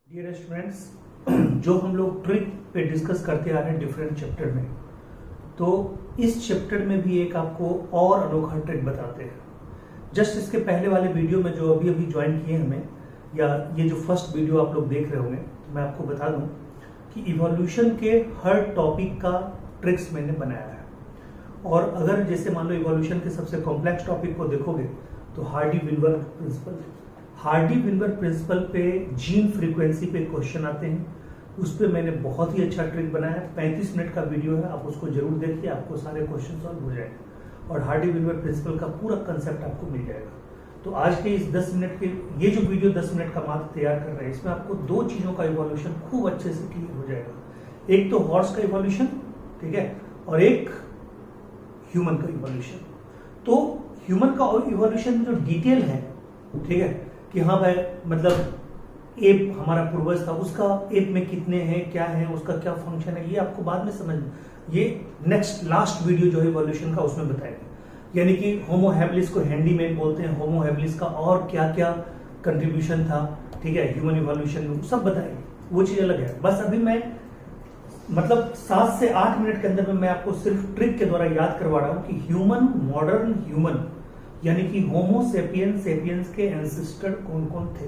Dear students, जो हम लोग ट्रिक पे डिस्कस करते आ रहे हैं डिफरेंट चैप्टर में, तो इस चैप्टर में भी एक आपको और अनोखा ट्रिक बताते हैं। जस्ट इसके पहले वाले वीडियो में जो अभी अभी ज्वाइन किए हमें, या ये जो फर्स्ट वीडियो आप लोग देख रहे होंगे, तो मैं आपको बता दूं कि इवोल्यूशन के हर टॉपिक का ट्रिक्स मैंने बनाया है। और अगर जैसे मान लो इवोल्यूशन के सबसे कॉम्प्लेक्स टॉपिक को देखोगे तो हार्डी विल्बर प्रिंसिपल पे जीन फ्रीक्वेंसी पे क्वेश्चन आते हैं। उस पर मैंने बहुत ही अच्छा ट्रिक बनाया है। 35 मिनट का वीडियो है, आप उसको जरूर देखिए, आपको सारे क्वेश्चन सॉल्व हो जाएंगे और हार्डी विल्बर प्रिंसिपल का पूरा कंसेप्ट आपको मिल जाएगा। तो आज के इस 10 मिनट के ये जो वीडियो 10 मिनट का मात्र तैयार कर रहे हैं, इसमें आपको दो चीजों का इवोल्यूशन खूब अच्छे से क्लियर हो जाएगा। एक तो हॉर्स का इवोल्यूशन, ठीक है, और एक ह्यूमन का इवोल्यूशन। तो ह्यूमन का इवोल्यूशन जो डिटेल है, ठीक है, कि हाँ भाई मतलब एप हमारा पूर्वज था, उसका एप में कितने हैं, क्या है, उसका क्या फंक्शन है, ये आपको बाद में समझ में, ये नेक्स्ट लास्ट वीडियो जो है इवोल्यूशन का उसमें बताएंगे। यानी कि होमो हैबिलिस को हैंडीमैन बोलते हैं, होमो हैबिलिस का और क्या क्या कंट्रीब्यूशन था, ठीक है, ह्यूमन इवोल्यूशन में, सब बताएंगे, वो चीज अलग है। बस अभी मैं मतलब 7 से 8 मिनट के अंदर में मैं आपको सिर्फ ट्रिक के द्वारा याद करवा रहा हूं कि ह्यूमन, मॉडर्न ह्यूमन यानी कि होमो सेपियंस के एंसेस्टर कौन कौन थे,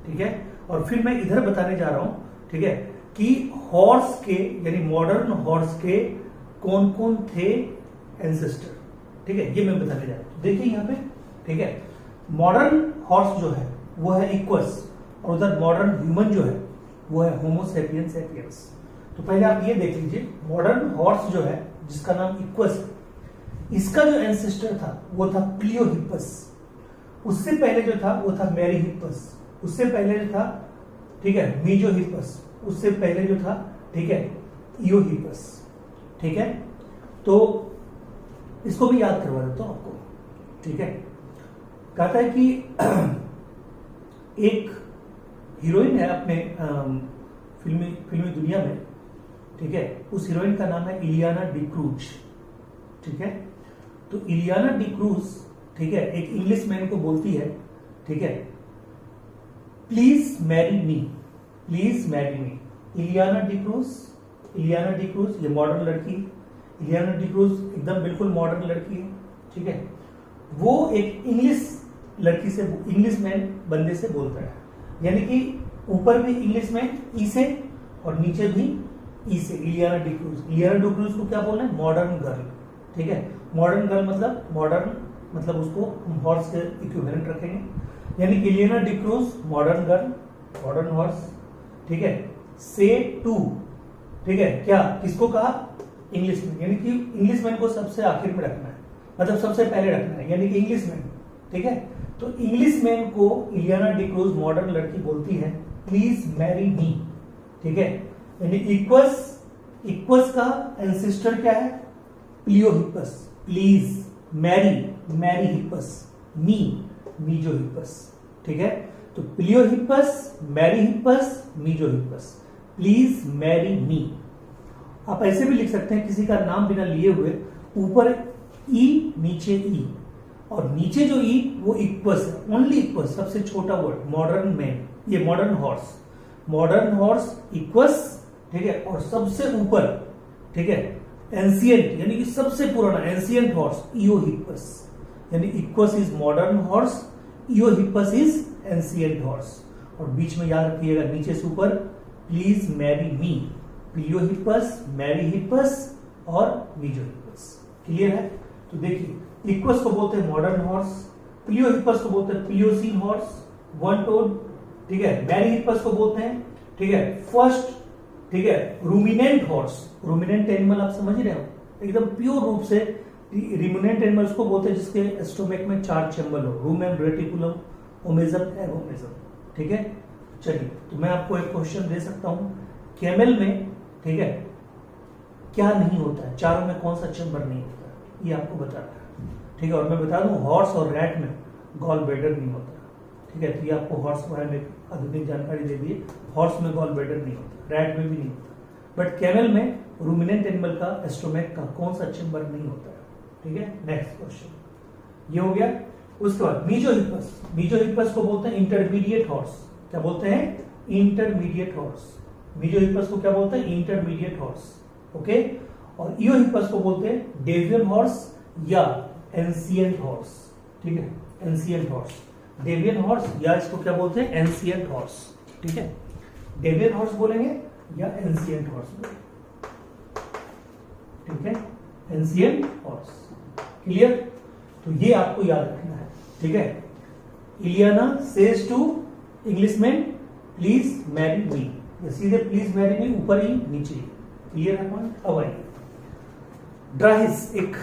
ठीक है। और फिर मैं इधर बताने जा रहा हूं, ठीक है, कि हॉर्स के यानी मॉडर्न हॉर्स के कौन कौन थे एंसेस्टर, ठीक है, ये मैं बताने जा रहा हूं। देखिए यहां पे, ठीक है, मॉडर्न हॉर्स जो है वो है इक्वस, और उधर मॉडर्न ह्यूमन जो है वो है होमो सेपियंस। तो पहले आप ये देख लीजिए, मॉडर्न हॉर्स जो है जिसका नाम इक्वस है, इसका जो एंसेस्टर था वो था प्लियोहिप्पस। उससे पहले जो था वो था मेरिहिप्पस। उससे पहले जो था, ठीक है, मीजोहिप्पस। उससे पहले जो था, ठीक है, इयोहिप्पस, ठीक है। तो इसको भी याद करवा देता हूं आपको, ठीक है। कहता है कि एक हीरोइन है अपने फिल्मी दुनिया में, ठीक है, उस हीरोइन का नाम है इलियाना डिक्रूज, ठीक है। तो इलियाना डिक्रूज, ठीक है, एक इंग्लिश मैन को बोलती है, ठीक है, please marry me, please marry मी। इलियाना डिक्रूज ये मॉडर्न लड़की, इलियाना डिक्रूज एकदम बिल्कुल मॉडर्न लड़की है, ठीक है। वो एक इंग्लिश लड़की से, इंग्लिश मैन बंदे से बोलता है, यानी कि ऊपर भी इंग्लिश मैन ई से और नीचे भी ई से। इलियाना डिक्रूज को क्या बोलना है? मॉडर्न गर्ल, ठीक है। मॉडर्न गर्ल मतलब मॉडर्न, मतलब उसको हम हॉर्स के इक्विवेलेंट रखेंगे, यानी कि Ileana D'Cruz modern girl, modern horse, ठीक है। से टू, ठीक है, क्या किसको कहा? इंग्लिश मैन, यानी कि इंग्लिश मैन को सबसे आखिर में रखना है, मतलब सबसे पहले रखना है, यानी कि इंग्लिश मैन, ठीक है। तो इंग्लिश मैन को इलियाना डिक्रूज मॉडर्न लड़की बोलती है प्लीज मैरी मी, ठीक है। यानी इक्वस का एंसेस्टर क्या है? प्लियोहिप्पस। प्लीज मैरी हिप्पस, मीजोहिप्पस, ठीक है। तो प्लियोहिप्पस, मैरीहिप्पस, मीजोहिप्पस, प्लीज मैरी मी। आप ऐसे भी लिख सकते हैं, किसी का नाम बिना लिए हुए, ऊपर ई नीचे ई, और नीचे जो ई वो इक्वस है, ओनली इक्वस, सबसे छोटा वर्ड। मॉडर्न मैन, ये मॉडर्न हॉर्स इक्वस, ठीक है, और सबसे ऊपर, ठीक है, एंशिएंट यानी कि सबसे पुराना एंशिएंट हॉर्स इयोहिप्पस, यानी equus is modern horse, eohippus is ancient horse. और बीच में याद रखिएगा नीचे से ऊपर प्लीज मैरी मी, प्लियोहिप्पस, मैरीहिप्पस और मीजोहिप्पस। क्लियर है? तो देखिए, इक्वस को बोलते हैं मॉडर्न हॉर्स, प्लियोहिप्पस को बोलते हैं प्लियोसीन हॉर्स, वन टोड, ठीक है। मैरीहिप्पस को बोलते हैं, ठीक है, फर्स्ट, ठीक है, रूमिनेंट हॉर्स। रूमिनेंट एनिमल आप समझ रहे हो, एकदम प्योर रूप से रूमिनेंट एनिमल उसको बोलते हैं जिसके स्टोमक में 4 चैम्बर हो, रूमेन, रेटिकुलम, ओमेजम, एगोमेजम, ठीक है। चलिए, तो मैं आपको एक क्वेश्चन दे सकता हूं, कैमल में, ठीक है, क्या नहीं होता है? चारों में कौन सा चैम्बर नहीं होता है? ये आपको बताना है, ठीक है। और मैं बता दूं, हॉर्स और रैट में गॉल ब्लैडर नहीं होता, ठीक है। तो ये आपको हॉर्स के बारे में आधुनिक जानकारी दे दी। हॉर्स में गॉल ब्लैडर नहीं होता, रैट में भी नहीं होता, बट कैमल में रूमिनेंट एनिमल का स्टोमक का कौन सा चैम्बर नहीं होता है, ठीक है। नेक्स्ट क्वेश्चन ये हो गया। उसके बाद मीजोहिप्पस को बोलते हैं इंटरमीडिएट हॉर्स, क्या बोलते हैं? Intermediate horse. मीजोहिपस को क्या बोलते हैं? Intermediate horse. ओके, और इयोहिपस को बोलते हैं डेवियन हॉर्स या एंशिएंट हॉर्स। ठीक है, एंशिएंट हॉर्स, डेवियन हॉर्स या इसको क्या बोलते हैं? Ancient horse. ठीक है, डेवियन हॉर्स बोलेंगे या एंशिएंट हॉर्स बोलेंगे। ठीक है, एंशिएंट हॉर्स। क्लियर? तो ये आपको याद रखना है। ठीक है, Ileana says to Englishman please marry me, या सीधे प्लीज मैरी मी ऊपर ही नीचे। क्लियर है पॉइंट? अब आइए, ड्राइस एक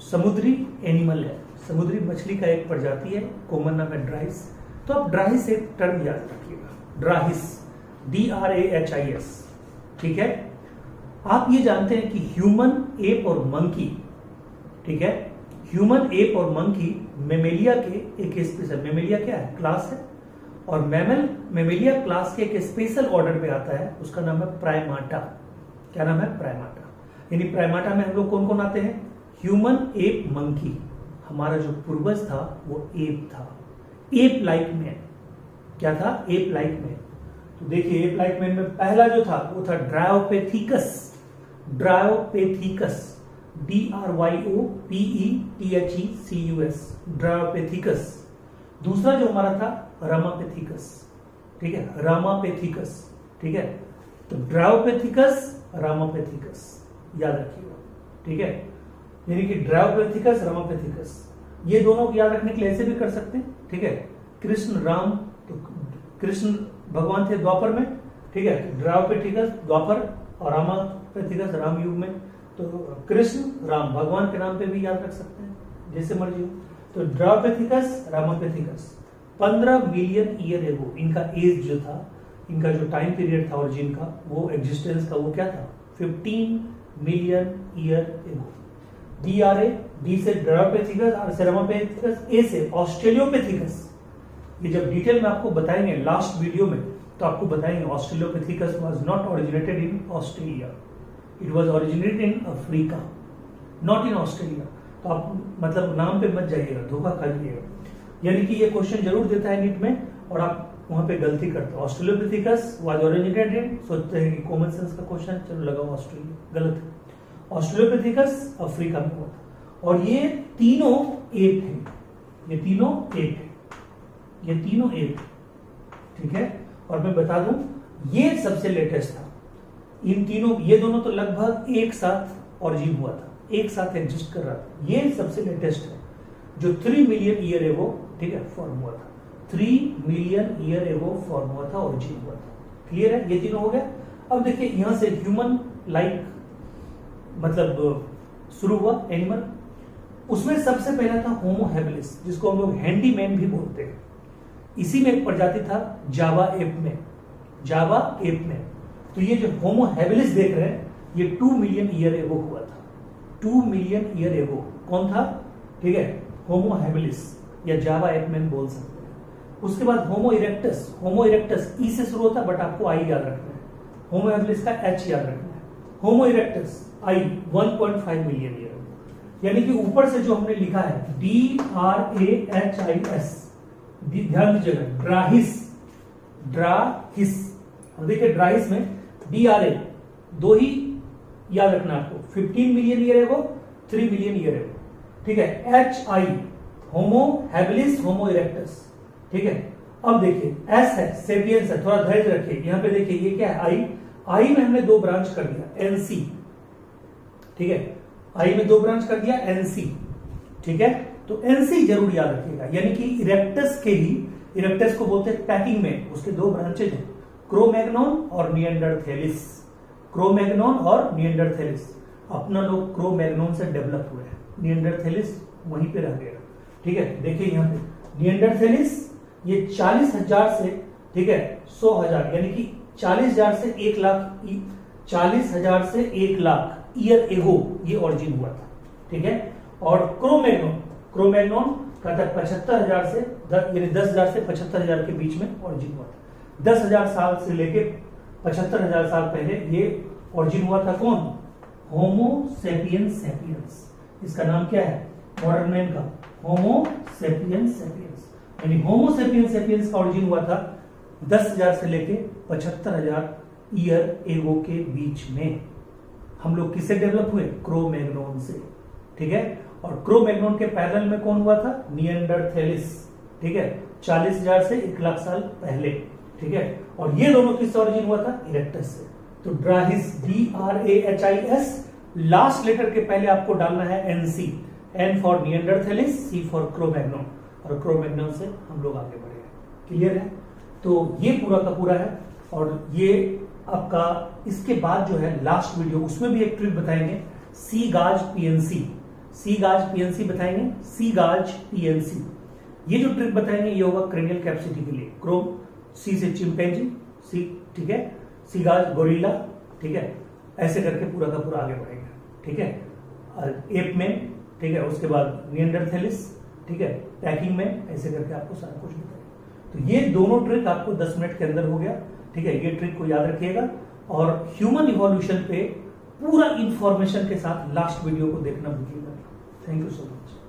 समुद्री एनिमल है, समुद्री मछली का एक प्रजाति है, कॉमन नाम है ड्राइस। तो अब ड्राइस एक टर्म याद रखिएगा, ड्राइस, DRAHIS। ठीक है, आप ये जानते हैं कि ह्यूमन, एप और मंकी, ठीक है, ह्यूमन, एप और मंकी मेमेलिया के एक स्पेशल, मेमेलिया क्या है? क्लास है, और मेमेलिया क्लास के एक स्पेशल ऑर्डर में आता है, उसका नाम है प्राइमाटा। क्या नाम है? प्राइमाटा। यानी प्राइमाटा में हम लोग कौन कौन आते हैं? Human, app, monkey. हमारा जो पूर्वज था वो एप था, एप लाइक मैन। क्या था? Ape like man. तो देखिए, एप लाइक मैन में पहला जो था वो था ड्रायोपेथिकस, ड्रायोपेथिकस, DRYOPETHECUS, ड्रायोपेथिकस। दूसरा जो हमारा था रामापेथिकस। ठीक है, रामापेथिकस। ठीक है, तो ड्रायोपेथिकस, रामापेथिकस याद रखिएगा। ठीक है, यानी कि ड्रायोपेथिकस, रामापेथिकस, ये दोनों को याद रखने के लिए ऐसे भी कर सकते हैं। ठीक है, कृष्ण, राम, तो कृष्ण भगवान थे द्वापर में। ठीक है, ड्रायोपेथिकस द्वापर और रामापेथिकस राम युग में। तो कृष्ण, राम भगवान के नाम पे भी याद रख सकते हैं, जैसे मर्जी हो। तो ड्रायोपेथिकस, रामापेथिकस 15 मिलियन ईयर एगो इनका एज जो था, इनका जो टाइम पीरियड था ओरिजिन का, वो एग्जिस्टेंस का, वो क्या था? 15 million year ago. DRA, D से ड्रायोपेथिकस, आर से रामापेथिकस, ए से ऑस्ट्रेलियोपेथिकस। ये जब डिटेल में आपको बताएंगे लास्ट वीडियो में, तो आपको बताएंगे australopithecus was not originated in Australia, it was originated in Africa, not in Australia. तो आप मतलब नाम पे मत जाइएगा, धोखा खाइएगा। यानी कि ये क्वेश्चन जरूर देता है नीट में, और आप वहां पे गलती करते हो। ऑस्ट्रेलियोपेथिकस वाज ओरिजिनेटेड इन, सोचते हैं कि कॉमन सेंस का क्वेश्चन, चलो लगाओ ऑस्ट्रेलिया, गलत है। ऑस्ट्रेलियोपेथिकस अफ्रीका में हुआ था, और ये तीनों एप हैं, ये तीनों एप हैं, ये तीनों एप। ठीक है, और मैं बता दूं ये सबसे लेटेस्ट था। इन तीनों, ये दोनों तो लगभग एक साथ ओरिजिन हुआ था, एक साथ एग्जिस्ट कर रहा था। ये सबसे लेटेस्ट है जो 3 मिलियन ईयर एगो, ठीक है, फॉर्म हुआ था। 3 मिलियन ईयर एगो फॉर्म हुआ था, ओरिजिन हुआ था। क्लियर है? ये तीनों हो गया। अब देखिए, यहां से ह्यूमन लाइक मतलब शुरू हुआ एनिमल। उसमें सबसे पहला था होमो हैबिलिस, जिसको हम लोग हैंडीमैन भी बोलते हैं। इसी में एक प्रजाति था जावा एप में, जावा एप में। तो ये जो होमो हैबिलिस देख रहे हैं, ये 2 मिलियन ईयर एगो हुआ था, 2 मिलियन ईयर एगो। कौन था? ठीक है, होमो हैबिलिस या जावा एपमैन बोल सकते हैं। उसके बाद होमो इरेक्टस, होमो इरेक्टस ई से शुरू होता है, बट आपको आई याद रखना है। होमो हैबिलिस का एच याद रखना है। होमो इरेक्टस आई 1.5 मिलियन ईयर, यानी कि ऊपर से जो हमने लिखा है DRAHIS, ध्यान दीजिएगा, ड्राहिस, ड्राहिस। और देखिए ड्राहिस में DRA दो ही याद रखना आपको, 15 million year ago, 3 million year ago. ठीक है, HI होमो हैबिलिस, होमो इरेक्टस। ठीक है, अब देखिए S है, सेपियंस है, थोड़ा धैर्य रखिए। यहां पे देखिए ये क्या है? आई में हमने 2 ब्रांच कर दिया, NC। ठीक है, आई में 2 ब्रांच कर दिया, NC। ठीक है, तो NC जरूर याद रखिएगा। यानी कि इरेक्टस के ही, इरेक्टस को बोलते हैं पैकिंग में, उसके 2 ब्रांचेज हैं, क्रोमैग्नॉन और निएंडरथैलिस। क्रोमैग्नॉन और निएंडरथैलिस, अपना लोग क्रोमैग्नॉन से डेवलप हुए हैं, निएंडरथैलिस वहीं पे रह गया। ठीक है, देखिए यहां पे निएंडरथैलिस ये 40,000 से, ठीक है, 100,000, यानी कि 40,000 से 1 लाख, 40,000 से 1 लाख ईयर एगो ये ओरिजिन हुआ था। ठीक है, और क्रोमैग्नॉन, क्रोमैग्नॉन का 75,000 से 10,000 से 75,000 के बीच में ओरिजिन हुआ था। 10,000 साल से लेके 75,000 साल पहले ये ओरिजिन हुआ था। कौन? होमो सेपियंस सेपियंस। इसका नाम क्या है मॉडर्न नेम का? होमो सेपियंस सेपियंस। यानी होमो सेपियंस सेपियंस का ओरिजिन हुआ था 10,000 से लेके 75,000 ईयर एगो के बीच में हम लोग किससे डेवलप हुए? क्रो-मैग्नोन से, ठीक है। और क्रो-मैग्नोन के पैरेलल में कौन हुआ था? निएंडरथैलिस, ठीक है, 40,000 से 1,00,000 साल पहले, ठीक है। और ये दोनों किससे ओरिजिन हुआ था? इरेक्टस से। तो ड्राहिस, DRAHIS, लास्ट लेटर के पहले आपको डालना है NC, N for neanderthalensis, C for Cro Magnon, और क्रो-मैग्नोन से हम लोग आगे बढ़े। क्लियर है? तो ये पूरा का पूरा है। और ये आपका इसके बाद जो है लास्ट वीडियो, उसमें भी एक ट्रिक बताएंगे, सी गाज पीएनसी बताएंगे, सी गाज पीएनसी। ये जो ट्रिक बताएंगे ये होगा क्रेनियल कैपेसिटी के लिए। क्रोम, सी से चिंपैंजी, सी, ठीक है, सी गाज गोरिल्ला, ठीक है, ऐसे करके पूरा का पूरा आगे बढ़ेगा, ठीक है। एप में, ठीक है, उसके बाद निएंडरथैलिस, ठीक है, पैकिंग में, ऐसे करके आपको सारा कुछ बताएगा। तो ये दोनों ट्रिक आपको 10 मिनट के अंदर हो गया, ठीक है। ये ट्रिक को याद रखिएगा और ह्यूमन इवोल्यूशन पे पूरा इंफॉर्मेशन के साथ लास्ट वीडियो को देखना भूलिएगा। Thank you so much.